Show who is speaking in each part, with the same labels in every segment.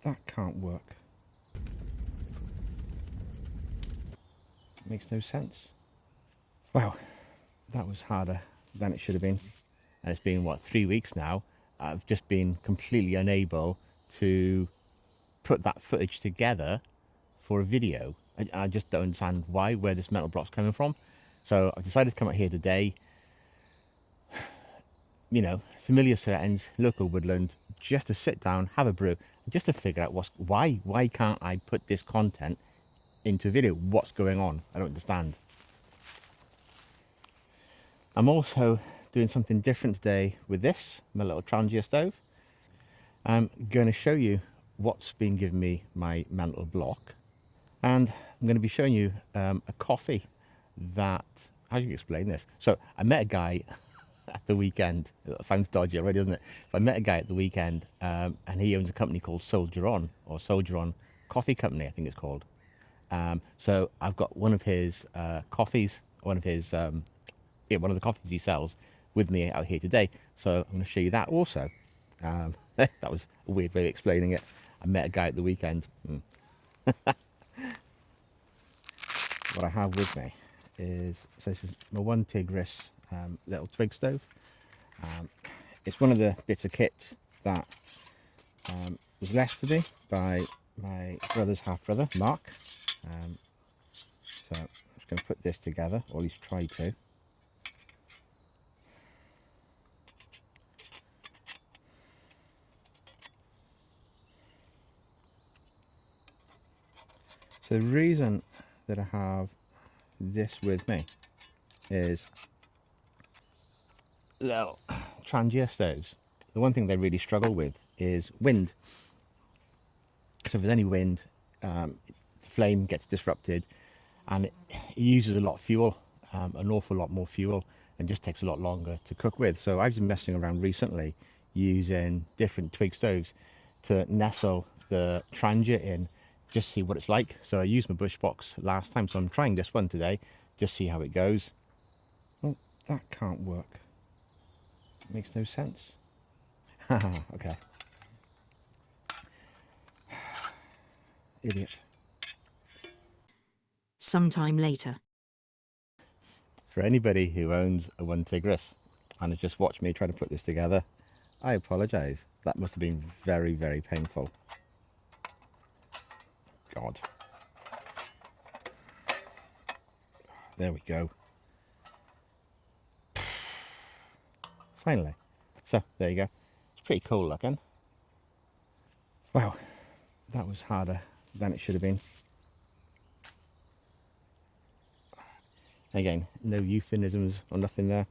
Speaker 1: that can't work. Makes no sense. Wow, that was harder than it should have been. And it's been, what, 3 weeks now? I've just been completely unable to put that footage together for a video. I just don't understand where this metal block's coming from. So I've decided to come out here today, you know, familiar settings, local woodland, just to sit down, have a brew, just to figure out why can't I put this content into a video? What's going on? I don't understand. I'm also doing something different today with this, my little Trangia stove. I'm going to show you what's been giving me my mental block, and I'm going to be showing you a coffee that, how do you explain this? So I met a guy at the weekend. It sounds dodgy already, doesn't it? So I met a guy at the weekend, and he owns a company called Soldier On, or Soldier On Coffee Company, I think it's called. So I've got one of his coffees, one of the coffees he sells with me out here today. So I'm going to show you that also. That was a weird way of explaining it. I met a guy at the weekend. What I have with me is, so this is my one Tigris little twig stove. It's one of the bits of kit that was left to me by my brother's half-brother, Mark. So I'm just going to put this together, or at least try to. So the reason that I have this with me is little Trangia stoves. The one thing they really struggle with is wind. So if there's any wind, the flame gets disrupted, and it uses a lot of fuel, an awful lot more fuel, and just takes a lot longer to cook with. So I've been messing around recently using different twig stoves to nestle the Trangia in, just see what it's like. So I used my bush box last time, so I'm trying this one today, just see how it goes. Well, that can't work. It makes no sense. Okay. Idiot.
Speaker 2: Sometime later.
Speaker 1: For anybody who owns a one Tigris and has just watched me try to put this together, I apologise. That must have been very, very painful. God. There we go. Finally. So, there you go. It's pretty cool looking. Wow, that was harder than it should have been. Again, no euphemisms or nothing there.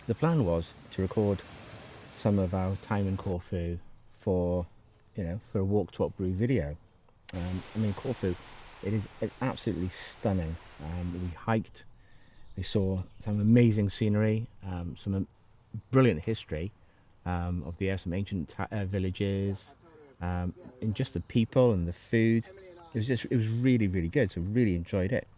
Speaker 1: The plan was to record some of our time in Corfu for, for a walk to Brew video. I mean, Corfu, it's absolutely stunning. We hiked, we saw some amazing scenery, some brilliant history of the area, some ancient villages, and just the people and the food. It was really, really good. So really enjoyed it.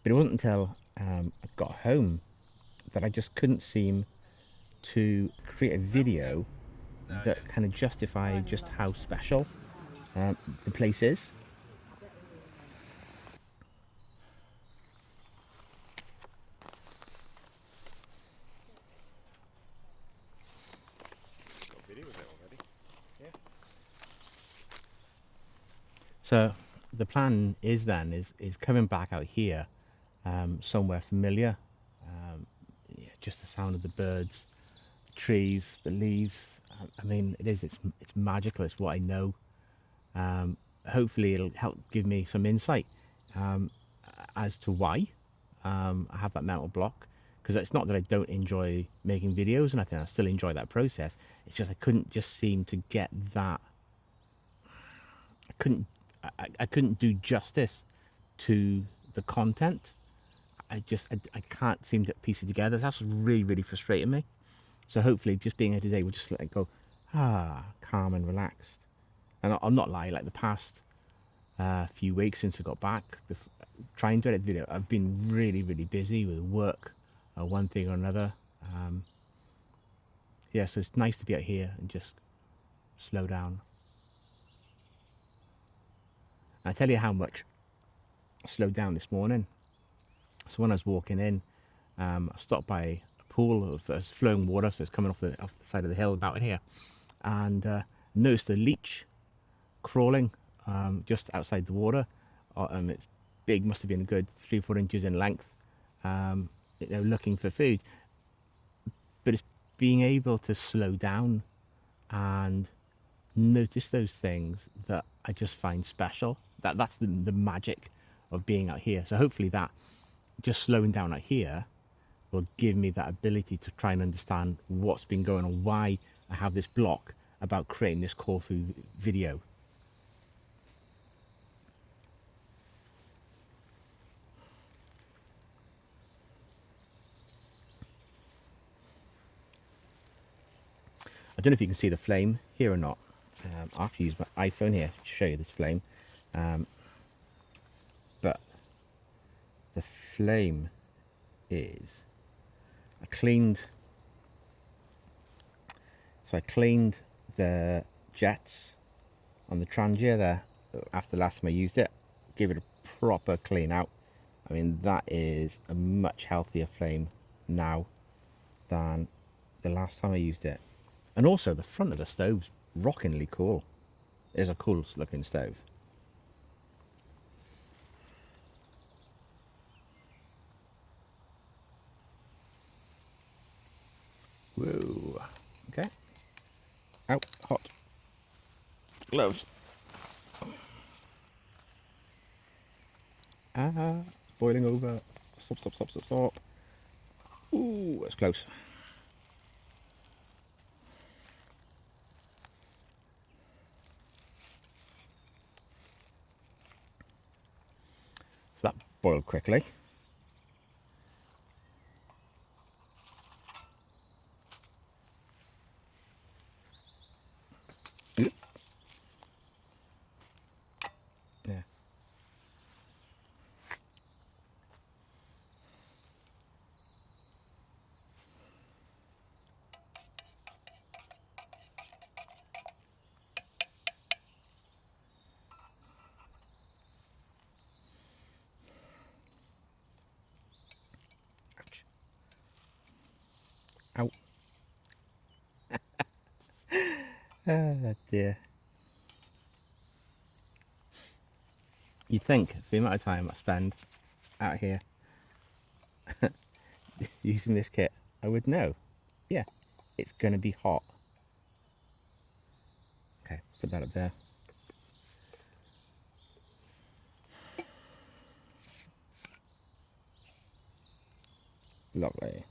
Speaker 1: But it wasn't until I got home that I just couldn't seem to create a video that kind of justified just how special the place is. So the plan is coming back out here, somewhere familiar. Yeah, just the sound of the birds, the trees, the leaves. I mean, it's magical. It's what I know. Hopefully it'll help give me some insight as to why I have that mental block. because it's not that I don't enjoy making videos and I think I still enjoy that process. It's just I couldn't just seem to get that. I couldn't. I couldn't do justice to the content. I can't seem to piece it together. That's really, really frustrating me. So hopefully just being here today will just let it go, calm and relaxed. And I'll not lie, like the past few weeks since I got back, trying to edit video, I've been really, really busy with work, one thing or another. Yeah, so it's nice to be out here and just slow down. And I tell you how much I slowed down this morning. So when I was walking in, I stopped by a pool of flowing water, so it's coming off the side of the hill about here, and noticed a leech crawling just outside the water. It's big, must have been a good 3-4 inches in length, looking for food. But it's being able to slow down and notice those things that I just find special. That's the magic of being out here. So hopefully that just slowing down out here will give me that ability to try and understand what's been going on, why I have this block about creating this Corfu video. I don't know if you can see the flame here or not. I'll have to use my iPhone here to show you this flame. But the flame is, I cleaned the jets on the Trangia there after the last time I used it. Gave it a proper clean out. I mean, that is a much healthier flame now than the last time I used it. And also the front of the stove's rockingly cool. It is a cool looking stove. Whoa. Okay. Out. Hot. Gloves. Boiling over. Stop, stop, stop, stop, stop. Ooh, that's close. So that boiled quickly. Yeah. Ouch. Out. Oh dear. You'd think the amount of time I spend out here using this kit, I would know. Yeah, it's going to be hot. Okay, put that up there. Lovely.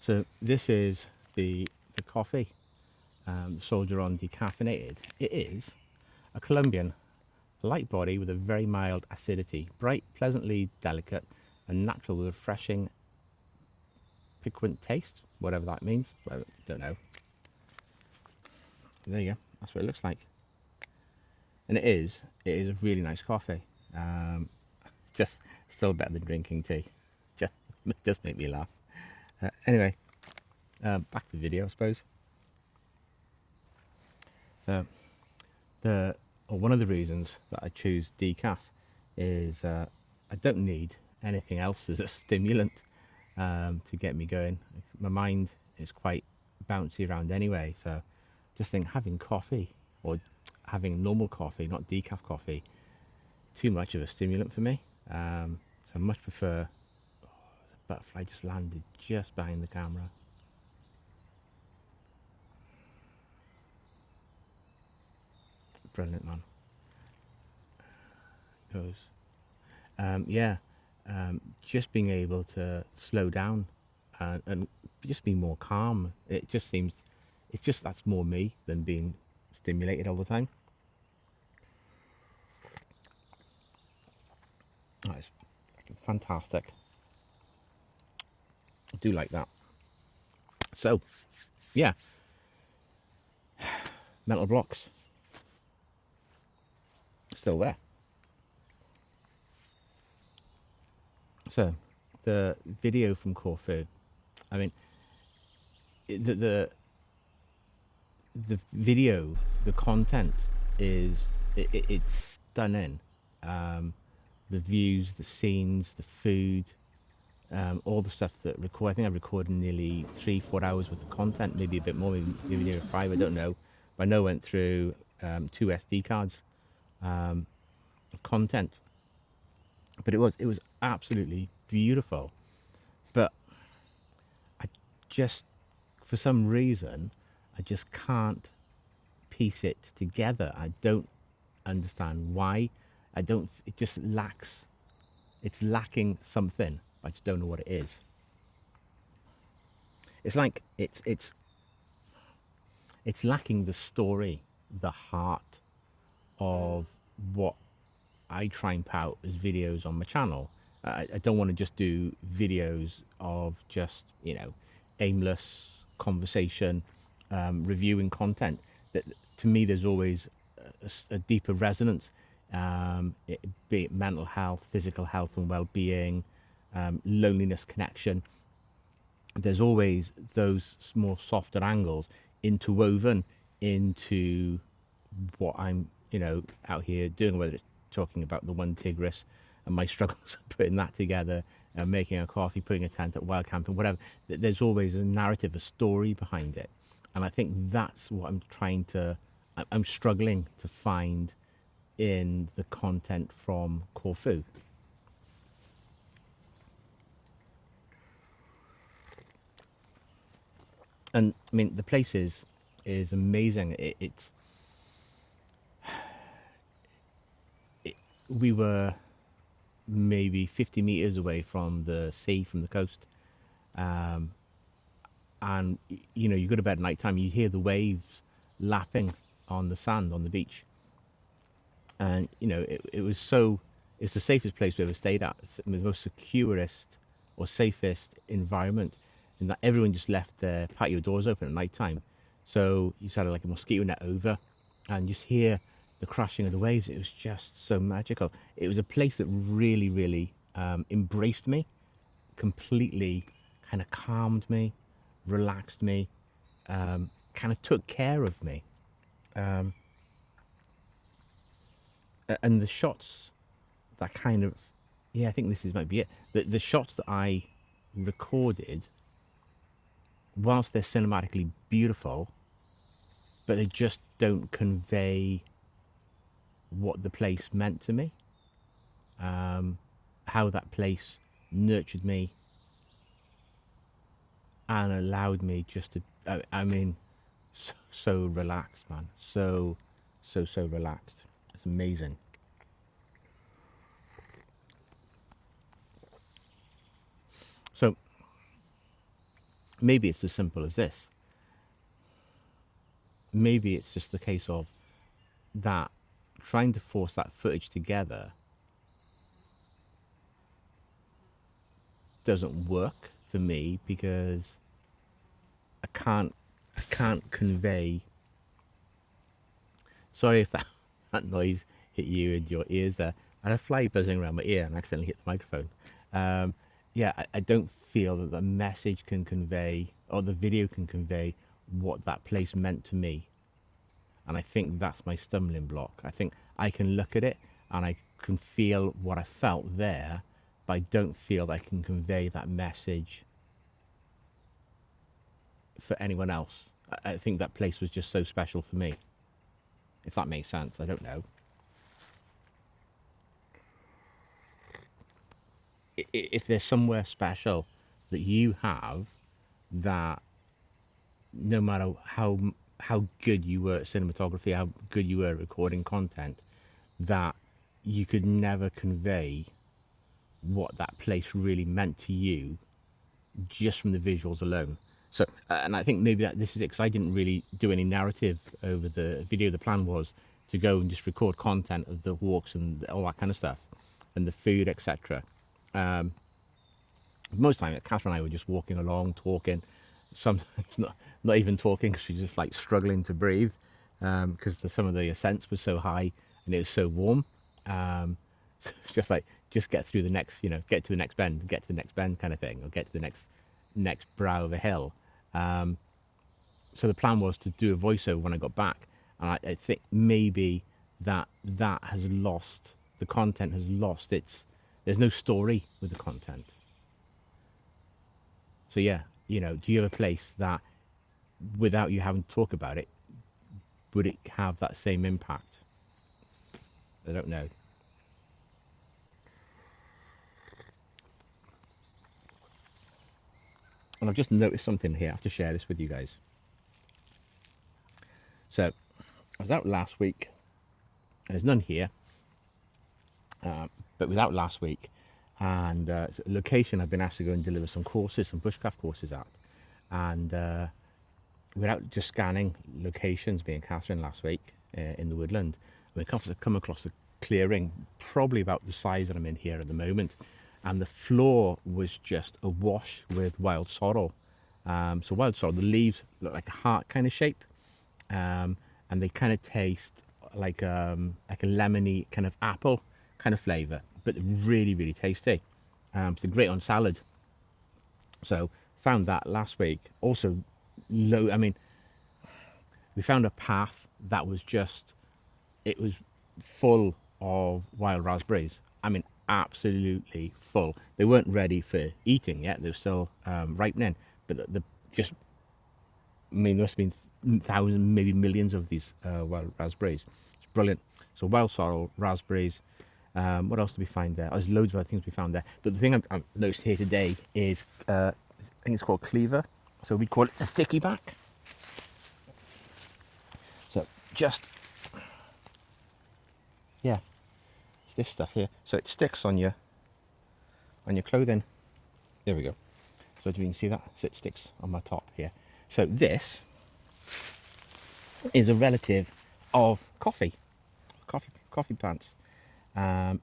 Speaker 1: So this is the coffee, Soldier On decaffeinated. It is a Colombian, light body with a very mild acidity, bright, pleasantly delicate, and natural with refreshing, piquant taste, whatever that means. I don't know. There you go. That's what it looks like. And it is a really nice coffee. Just still better than drinking tea. Just make me laugh. Anyway, back to the video, I suppose. One of the reasons that I choose decaf is I don't need anything else as a stimulant to get me going. My mind is quite bouncy around anyway, so just think having coffee or having normal coffee, not decaf coffee, too much of a stimulant for me. So I much prefer. Oh, the butterfly just landed just behind the camera. Brilliant, man. Goes. Yeah, just being able to slow down and just be more calm. It just seems, it's just that's more me than being stimulated all the time. That's fantastic. I do like that. So, yeah, mental blocks still there. So, the video from Corfu. I mean, the video, the content is it's stunning. Um, the views, the scenes, the food, all the stuff that record. I think I recorded nearly 3-4 hours worth of content, maybe a bit more, maybe near 5. I don't know. But I know I went through 2 SD cards of content, but it was absolutely beautiful. But I just, for some reason, I just can't piece it together. I don't understand why. I don't. It just lacks. It's lacking something. I just don't know what it is. It's like it's lacking the story, the heart of what I try and pout as videos on my channel. I don't want to just do videos of just, aimless conversation, reviewing content. That, to me, there's always a deeper resonance, be it mental health, physical health and well-being, loneliness, connection. There's always those more softer angles interwoven into what I'm, out here doing, whether it's talking about the one Tigris and my struggles of putting that together, making a coffee, putting a tent at wild camping, whatever. There's always a narrative, a story behind it. And I think that's what I'm trying to, I'm struggling to find in the content from Corfu. And I mean, the place is amazing. We were maybe 50 meters away from the sea, from the coast, and you go to bed at night time, you hear the waves lapping on the sand on the beach, and it was so, it's the safest place we ever stayed at. It's the most securest or safest environment, in that everyone just left their patio doors open at night time, so you just had like a mosquito net over, and just hear the crashing of the waves. It was just so magical. It was a place that really, really embraced me completely, kind of calmed me, relaxed me, kind of took care of me. And the shots that kind of, yeah, I think this is might be it. The shots that I recorded, whilst they're cinematically beautiful, but they just don't convey what the place meant to me, how that place nurtured me and allowed me just to, I mean, so relaxed, man. So relaxed. It's amazing. So maybe it's as simple as this. Maybe it's just the case of that trying to force that footage together doesn't work for me, because I can't convey. Sorry if that, that noise hit you in your ears there. I had a fly buzzing around my ear and accidentally hit the microphone. Yeah, I don't feel that the message can convey, or the video can convey, what that place meant to me. And I think that's my stumbling block. I think I can look at it and I can feel what I felt there, but I don't feel that I can convey that message for anyone else. I think that place was just so special for me, if that makes sense. I don't know. If there's somewhere special that you have, that no matter how good you were at cinematography, how good you were at recording content, that you could never convey what that place really meant to you just from the visuals alone. So, and I think maybe that this is it, because I didn't really do any narrative over the video. The plan was to go and just record content of the walks and all that kind of stuff, and the food, etc. Most of the time, Catherine and I were just walking along, talking. Sometimes not even talking, because she's just like struggling to breathe, because some of the ascents were so high and it was so warm. So it's just like, just get through the next, get to the next bend, get to the next bend kind of thing, or get to the next brow of a hill. So the plan was to do a voiceover when I got back, and I think maybe that has lost, the content has lost its, there's no story with the content. So yeah, do you have a place that, without you having to talk about it, would it have that same impact? I don't know. And I've just noticed something here. I have to share this with you guys. So I was out last week, and there's none here, but was out last week, and it's a location I've been asked to go and deliver some courses, some bushcraft courses at, and without just scanning locations, me and Catherine last week in the woodland, we come across a clearing, probably about the size that I'm in here at the moment, and the floor was just awash with wild sorrel. So wild sorrel, the leaves look like a heart kind of shape, and they kind of taste like a lemony kind of apple kind of flavour, but really, really tasty. So they're great on salad. So found that last week. Also, I mean, we found a path that was just, it was full of wild raspberries. I mean, absolutely full. They weren't ready for eating yet. They were still ripening, but the just, I mean, there must have been thousands, maybe millions of these wild raspberries. It's brilliant. So wild sorrel, raspberries. What else did we find there? Oh, there's loads of other things we found there. But the thing I've noticed here today is, I think it's called cleaver. So we call it sticky back. So just, yeah, it's this stuff here. So it sticks on your clothing. There we go. So do you can see that? So it sticks on my top here. So this is a relative of coffee plants. And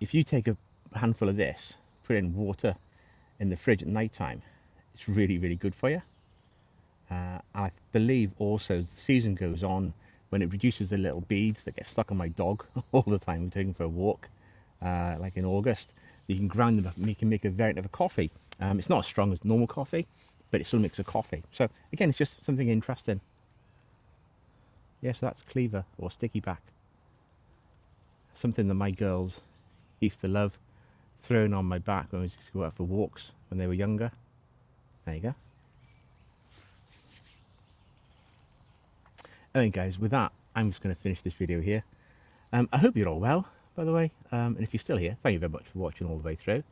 Speaker 1: if you take a handful of this, put it in water in the fridge at night time, it's really, really good for you. I believe also, as the season goes on, when it reduces the little beads that get stuck on my dog all the time, we take him for a walk, like in August, you can grind them up and you can make a variant of a coffee. It's not as strong as normal coffee, but it still makes a coffee. So again, it's just something interesting. Yeah, so that's cleaver or sticky back. Something that my girls used to love throwing on my back when we used to go out for walks when they were younger. There you go. Anyway guys, with that, I'm just going to finish this video here. I hope you're all well, by the way, and if you're still here, thank you very much for watching all the way through.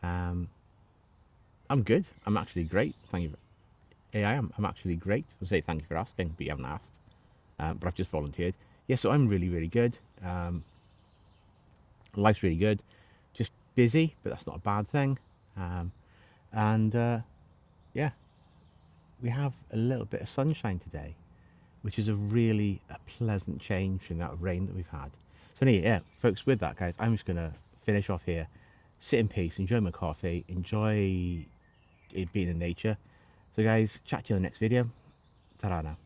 Speaker 1: I'm good. I'm actually great. Thank you. Yeah, I am. I'm actually great. I'll say thank you for asking, but you haven't asked. But I've just volunteered. Yeah, so I'm really, really good. Life's really good. Just busy, but that's not a bad thing. Yeah, we have a little bit of sunshine today, which is a really pleasant change from that rain that we've had. So anyway, yeah, folks, with that, guys, I'm just going to finish off here, sit in peace, enjoy my coffee, enjoy it being in nature. So guys, chat to you in the next video. Ta-ra now.